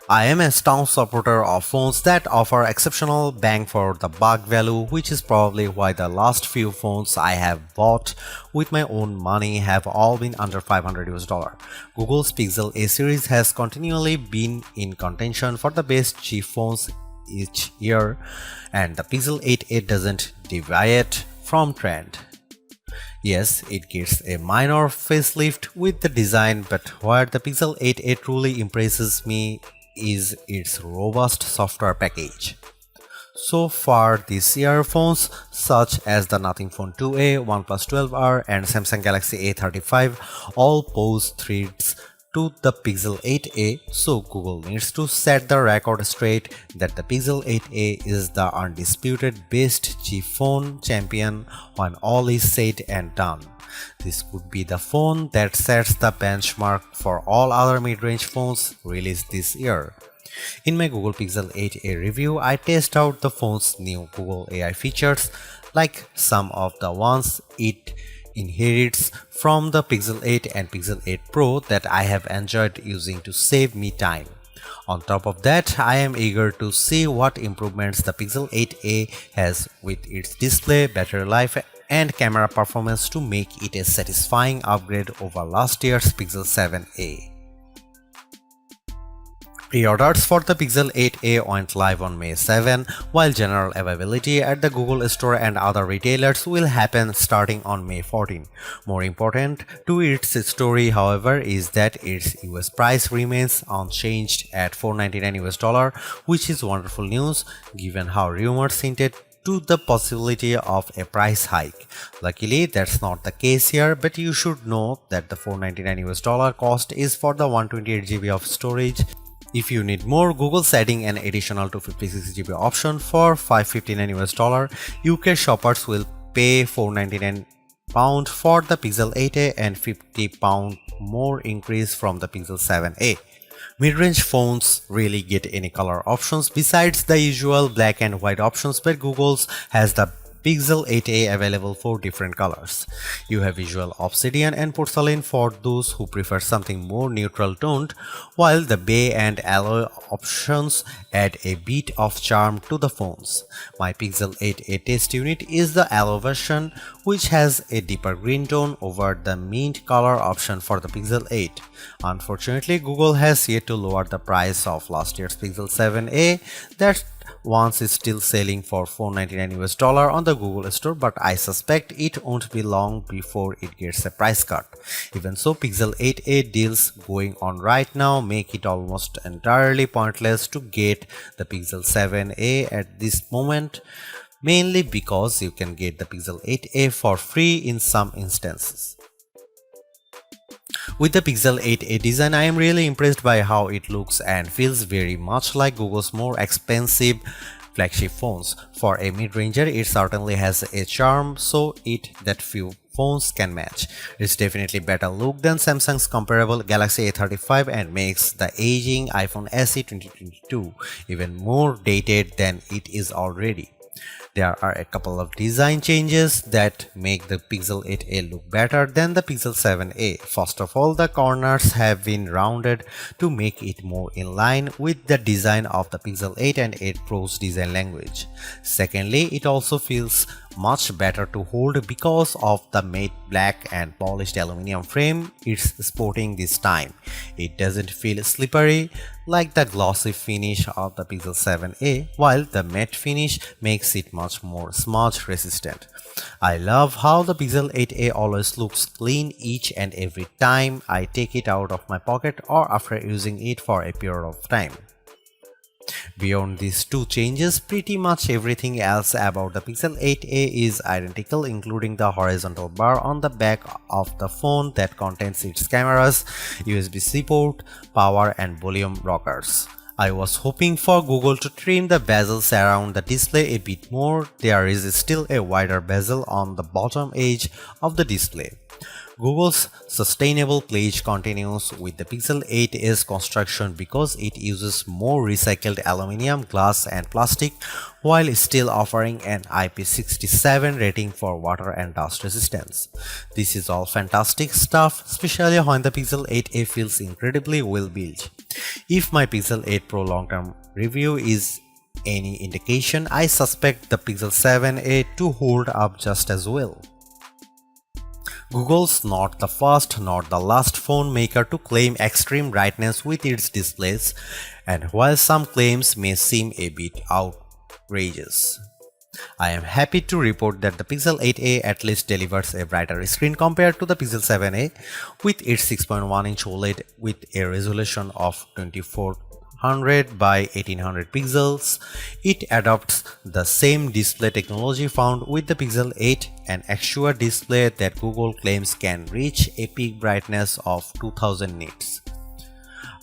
I am a staunch supporter of phones that offer exceptional bang for the buck value, which is probably why the last few phones I have bought with my own money have all been under 500 US dollar. Google's Pixel A series has continually been in contention for the best cheap phones each year, and the Pixel 8a doesn't deviate from trend. Yes, it gets a minor facelift with the design, but where the Pixel 8a truly impresses me is its robust software package. So far this year, phones such as the Nothing Phone 2a, OnePlus 12R and Samsung Galaxy A35 all pose threats to the Pixel 8a, so Google needs to set the record straight that the Pixel 8a is the undisputed best cheap phone champion when all is said and done. This could be the phone that sets the benchmark for all other mid-range phones released this year. In my Google Pixel 8a review, I test out the phone's new Google AI features, like some of the ones it inherits from the Pixel 8 and Pixel 8 Pro that I have enjoyed using to save me time. On top of that, I am eager to see what improvements the Pixel 8a has with its display, battery life and camera performance to make it a satisfying upgrade over last year's Pixel 7a. Pre-orders for the Pixel 8a went live on May 7, while general availability at the Google Store and other retailers will happen starting on May 14. More important to its story, however, is that its US price remains unchanged at $499 US, which is wonderful news given how rumors hinted to the possibility of a price hike. Luckily, that's not the case here, but you should know that the $499 US cost is for the 128 GB of storage. If you need more, Google's adding an additional 256 GB option for $559 US. UK shoppers will pay £499 for the Pixel 8a and £50 more increase from the Pixel 7a. Mid-range phones really get any color options besides the usual black and white options, but Google's has the Pixel 8a available for different colors. You have visual obsidian and porcelain for those who prefer something more neutral toned, while the bay and alloy options add a bit of charm to the phones. My Pixel 8a test unit is the alloy version, which has a deeper green tone over the mint color option for the Pixel 8. Unfortunately, Google has yet to lower the price of last year's Pixel 7a. That once is still selling for $499 US on the Google Store, but I suspect it won't be long before it gets a price cut. Even so, Pixel 8a deals going on right now make it almost entirely pointless to get the Pixel 7a at this moment, mainly because you can get the Pixel 8a for free in some instances. With the Pixel 8a design, I am really impressed by how it looks and feels very much like Google's more expensive flagship phones. For a mid-ranger, it certainly has a charm that few phones can match. It's definitely better look than Samsung's comparable Galaxy A35 and makes the aging iPhone SE 2022 even more dated than it is already. There are a couple of design changes that make the Pixel 8a look better than the Pixel 7a. First of all, the corners have been rounded to make it more in line with the design of the Pixel 8 and 8 Pro's design language. Secondly, it also feels much better to hold because of the matte black and polished aluminum frame it's sporting this time. It doesn't feel slippery like the glossy finish of the Pixel 7a, while the matte finish makes it much more smudge resistant. I love how the Pixel 8a always looks clean each and every time I take it out of my pocket or after using it for a period of time. Beyond these two changes, pretty much everything else about the Pixel 8a is identical, including the horizontal bar on the back of the phone that contains its cameras, USB-C port, power and volume rockers. I was hoping for Google to trim the bezels around the display a bit more. There is still a wider bezel on the bottom edge of the display. Google's sustainable pledge continues with the Pixel 8's construction because it uses more recycled aluminum, glass, and plastic while still offering an IP67 rating for water and dust resistance. This is all fantastic stuff, especially when the Pixel 8a feels incredibly well built. If my Pixel 8 Pro long-term review is any indication, I suspect the Pixel 7a to hold up just as well. Google's not the first nor the last phone maker to claim extreme brightness with its displays, and while some claims may seem a bit outrageous, I am happy to report that the Pixel 8a at least delivers a brighter screen compared to the Pixel 7a with its 6.1-inch OLED with a resolution of 2400 by 1800 pixels. It adopts the same display technology found with the Pixel 8, an actual display that Google claims can reach a peak brightness of 2000 nits.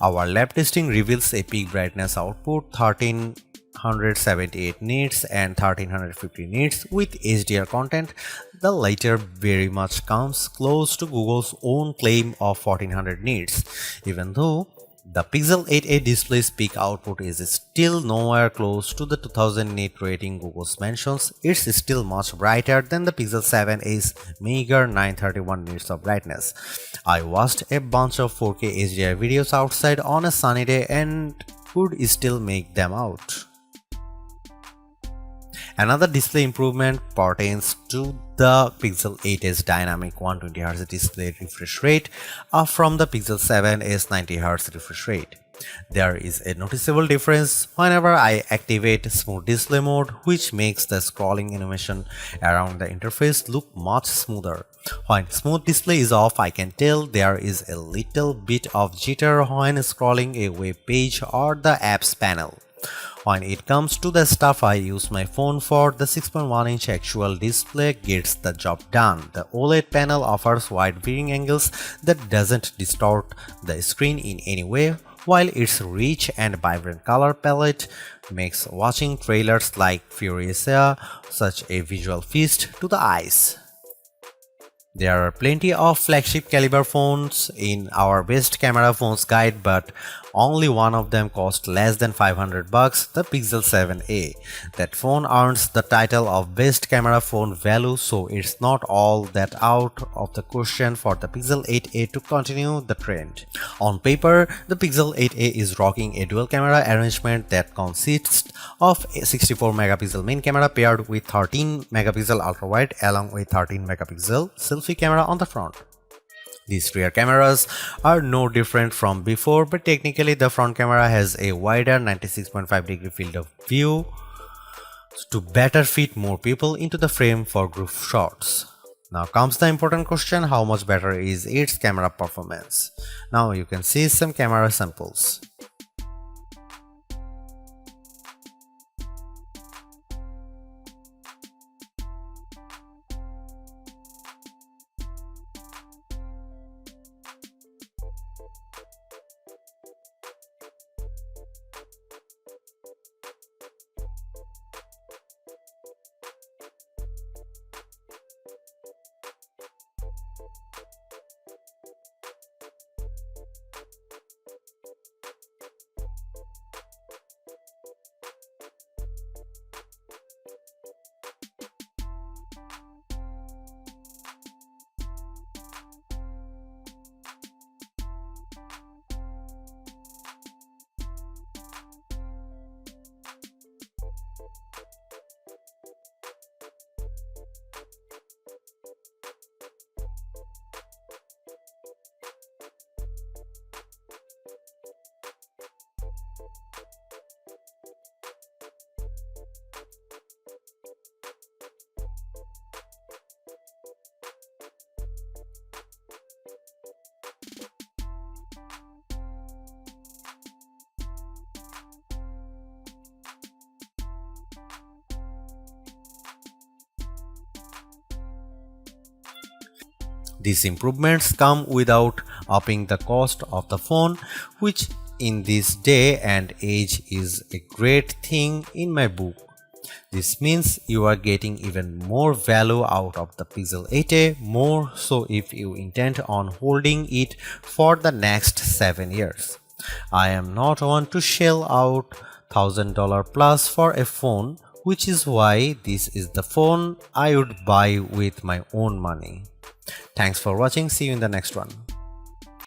Our lab testing reveals a peak brightness output 1378 nits and 1350 nits with HDR content. The latter very much comes close to Google's own claim of 1400 nits, even though the Pixel 8a display's peak output is still nowhere close to the 2000 nit rating Google mentions. It's still much brighter than the Pixel 7a's meager 931 nits of brightness. I watched a bunch of 4K HDR videos outside on a sunny day and could still make them out. Another display improvement pertains to the Pixel 8's dynamic 120Hz display refresh rate, up from the Pixel 7's 90Hz refresh rate. There is a noticeable difference whenever I activate smooth display mode, which makes the scrolling animation around the interface look much smoother. When smooth display is off, I can tell there is a little bit of jitter when scrolling a web page or the apps panel. When it comes to the stuff I use my phone for, the 6.1-inch actual display gets the job done. The OLED panel offers wide viewing angles that doesn't distort the screen in any way, while its rich and vibrant color palette makes watching trailers like Furiosa such a visual feast to the eyes. There are plenty of flagship caliber phones in our best camera phones guide, but only one of them cost less than $500, the Pixel 7a. That phone earns the title of best camera phone value, so it's not all that out of the question for the Pixel 8a to continue the trend. On paper, the Pixel 8a is rocking a dual camera arrangement that consists of a 64 megapixel main camera paired with 13 megapixel ultra wide along with 13 megapixel selfie camera on the front. These rear cameras are no different from before, but technically the front camera has a wider 96.5-degree field of view to better fit more people into the frame for group shots. Now comes the important question: how much better is its camera performance? Now you can see some camera samples. These improvements come without upping the cost of the phone, which in this day and age is a great thing in my book. This means you are getting even more value out of the Pixel 8a, more so if you intend on holding it for the next 7 years. I am not one to shell out $1,000 plus for a phone, which is why this is the phone I would buy with my own money. Thanks for watching. See you in the next one.